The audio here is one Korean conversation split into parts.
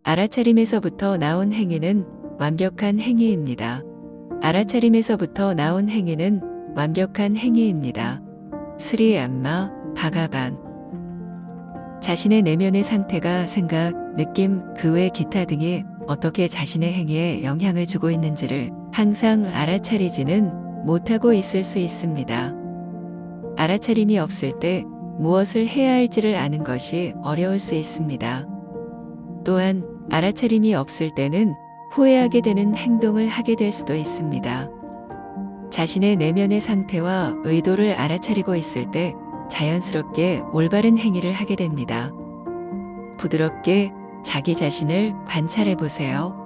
알아차림에서부터 나온 행위는 완벽한 행위입니다. 알아차림에서부터 나온 행위는 완벽한 행위입니다. 스리 안마 바가반. 자신의 내면의 상태가 생각, 느낌, 그 외 기타 등이 어떻게 자신의 행위에 영향을 주고 있는지를 항상 알아차리지는 못하고 있을 수 있습니다. 알아차림이 없을 때 무엇을 해야 할지를 아는 것이 어려울 수 있습니다. 또한 알아차림이 없을 때는 후회하게 되는 행동을 하게 될 수도 있습니다. 자신의 내면의 상태와 의도를 알아차리고 있을 때 자연스럽게 올바른 행위를 하게 됩니다. 부드럽게 자기 자신을 관찰해 보세요.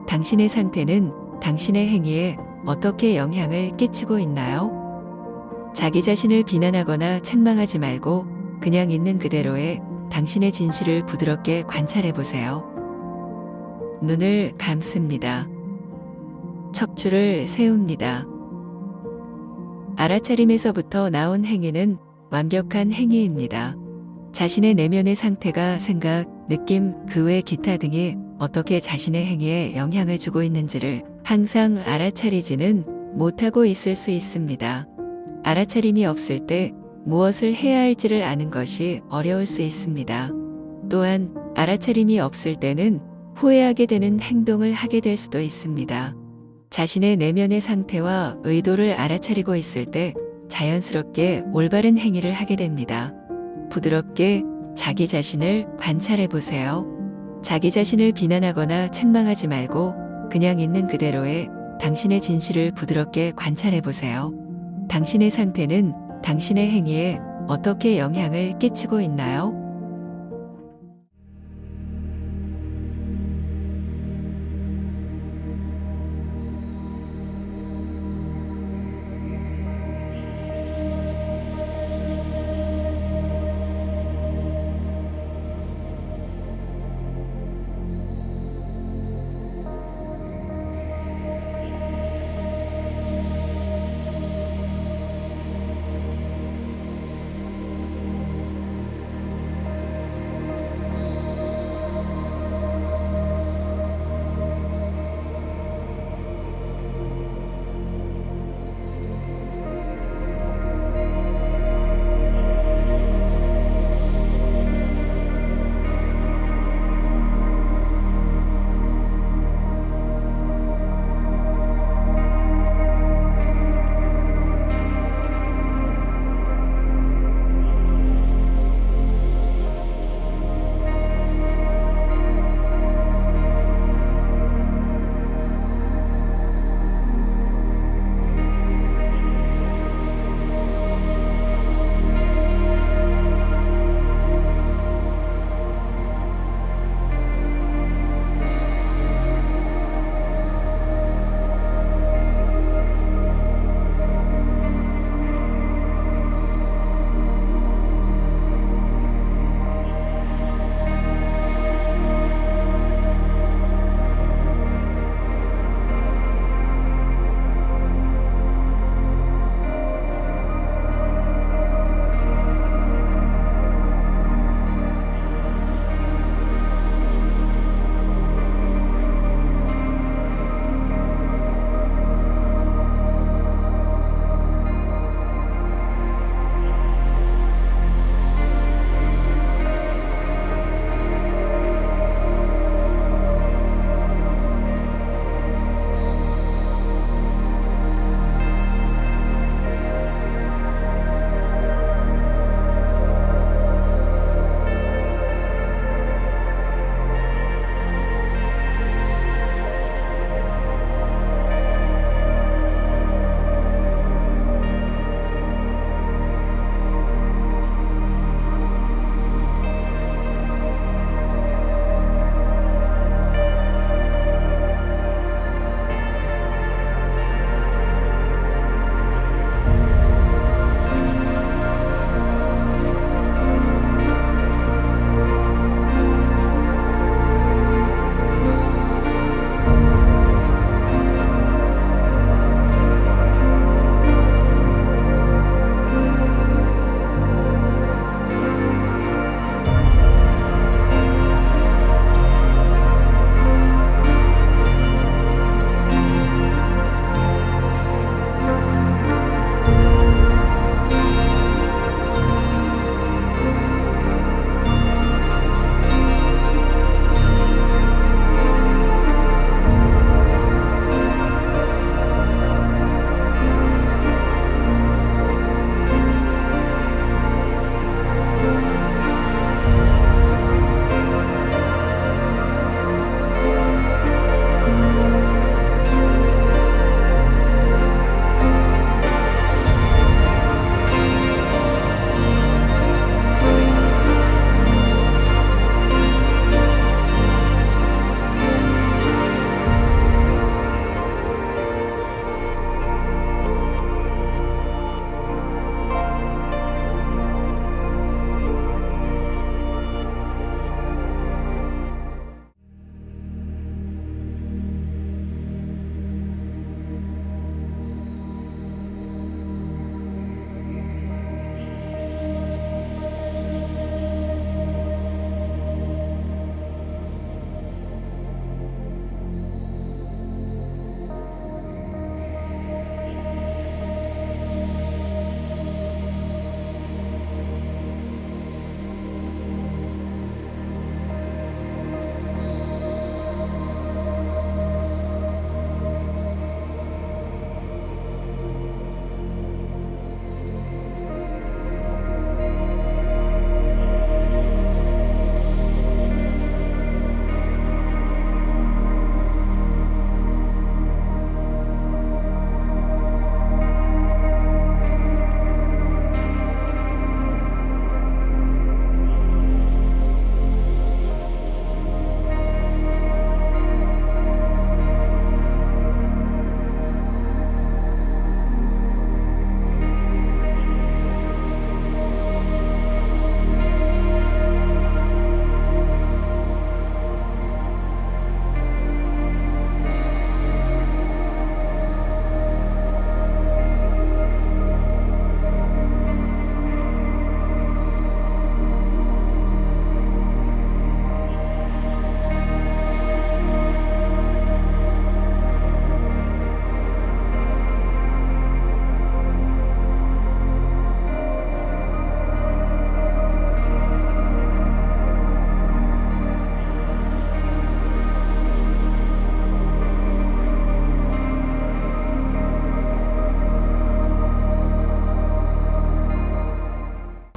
당신의 상태는 당신의 행위에 어떻게 영향을 끼치고 있나요? 자기 자신을 비난하거나 책망하지 말고 그냥 있는 그대로의 당신의 진실을 부드럽게 관찰해 보세요. 눈을 감습니다. 척추를 세웁니다. 알아차림에서부터 나온 행위는 완벽한 행위입니다. 자신의 내면의 상태가 생각, 느낌, 그 외 기타 등이 어떻게 자신의 행위에 영향을 주고 있는지를 항상 알아차리지는 못하고 있을 수 있습니다. 알아차림이 없을 때 무엇을 해야 할지를 아는 것이 어려울 수 있습니다. 또한 알아차림이 없을 때는 후회하게 되는 행동을 하게 될 수도 있습니다. 자신의 내면의 상태와 의도를 알아차리고 있을 때 자연스럽게 올바른 행위를 하게 됩니다. 부드럽게 자기 자신을 관찰해 보세요. 자기 자신을 비난하거나 책망하지 말고 그냥 있는 그대로의 당신의 진실을 부드럽게 관찰해 보세요. 당신의 상태는 당신의 행위에 어떻게 영향을 끼치고 있나요?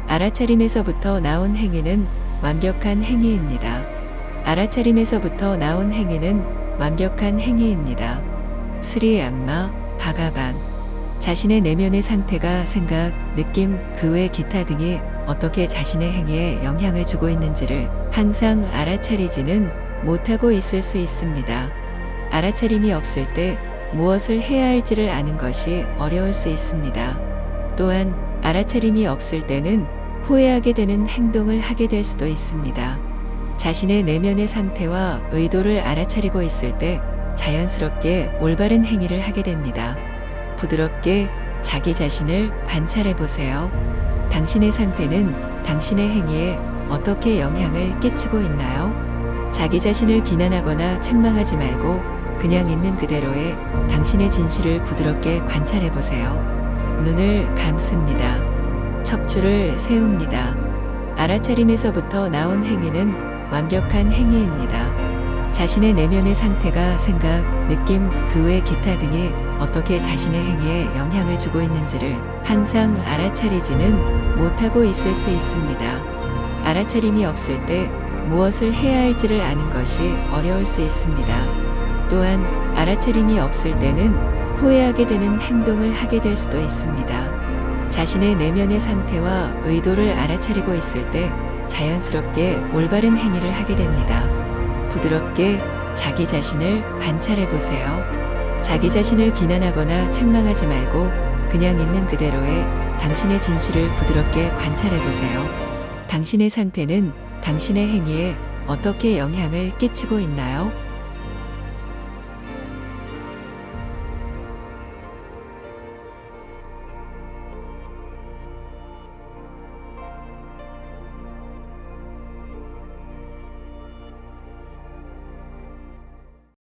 알아차림에서부터 나온 행위는 완벽한 행위입니다. 알아차림에서부터 나온 행위는 완벽한 행위입니다. 스리 암마 바가반. 자신의 내면의 상태가 생각, 느낌, 그 외 기타 등이 어떻게 자신의 행위에 영향을 주고 있는지를 항상 알아차리지는 못하고 있을 수 있습니다. 알아차림이 없을 때 무엇을 해야 할지를 아는 것이 어려울 수 있습니다. 또한 알아차림이 없을 때는 후회하게 되는 행동을 하게 될 수도 있습니다. 자신의 내면의 상태와 의도를 알아차리고 있을 때 자연스럽게 올바른 행위를 하게 됩니다. 부드럽게 자기 자신을 관찰해 보세요. 당신의 상태는 당신의 행위에 어떻게 영향을 끼치고 있나요? 자기 자신을 비난하거나 책망하지 말고 그냥 있는 그대로의 당신의 진실을 부드럽게 관찰해 보세요. 눈을 감습니다. 척추를 세웁니다. 알아차림에서부터 나온 행위는 완벽한 행위입니다. 자신의 내면의 상태가 생각, 느낌, 그 외 기타 등이 어떻게 자신의 행위에 영향을 주고 있는지를 항상 알아차리지는 못하고 있을 수 있습니다. 알아차림이 없을 때 무엇을 해야 할지를 아는 것이 어려울 수 있습니다. 또한 알아차림이 없을 때는 후회하게 되는 행동을 하게 될 수도 있습니다. 자신의 내면의 상태와 의도를 알아차리고 있을 때 자연스럽게 올바른 행위를 하게 됩니다. 부드럽게 자기 자신을 관찰해 보세요. 자기 자신을 비난하거나 책망하지 말고 그냥 있는 그대로의 당신의 진실을 부드럽게 관찰해 보세요. 당신의 상태는 당신의 행위에 어떻게 영향을 끼치고 있나요?